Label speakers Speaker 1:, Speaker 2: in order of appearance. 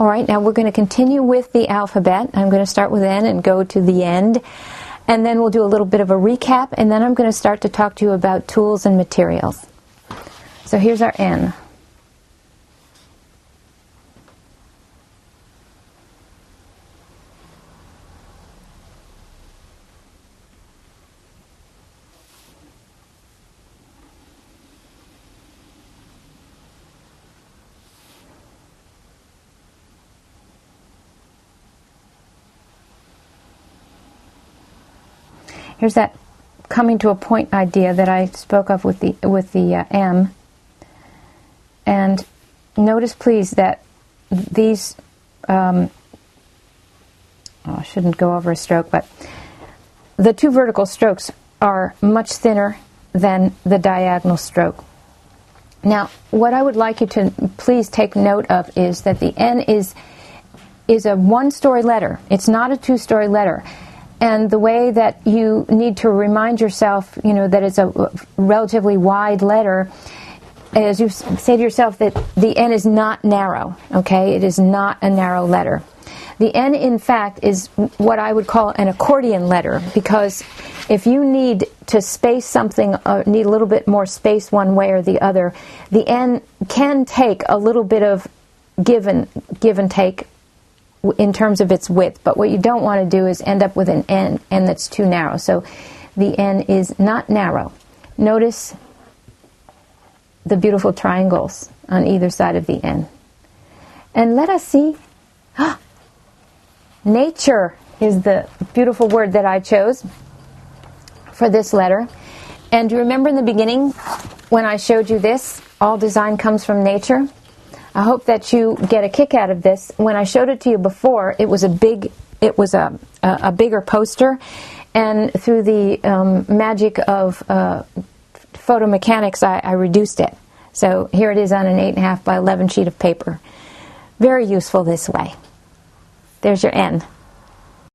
Speaker 1: All right, now we're going to continue with the alphabet. I'm going to start with N and go to the end. And then we'll do a little bit of a recap, and then I'm going to start to talk to you about tools and materials. So here's our N. Here's that coming to a point idea that I spoke of with the M. And notice, please, that these, I shouldn't go over a stroke, but the two vertical strokes are much thinner than the diagonal stroke. Now, what I would like you to please take note of is that the N is a one-story letter. It's not a two-story letter. And the way that you need to remind yourself, that it's a relatively wide letter, is you say to yourself that the N is not narrow, okay? It is not a narrow letter. The N, in fact, is what I would call an accordion letter, because if you need to space something, need a little bit more space one way or the other, the N can take a little bit of give and take in terms of its width, but what you don't want to do is end up with an N that's too narrow. So the N is not narrow. Notice the beautiful triangles on either side of the N. And let us see. Nature is the beautiful word that I chose for this letter. And do you remember in the beginning when I showed you this, all design comes from nature? I hope that you get a kick out of this. When I showed it to you before, it was a bigger poster, and through the magic of photo mechanics, I reduced it. So here it is on an 8.5 by 11 sheet of paper. Very useful this way. There's your N.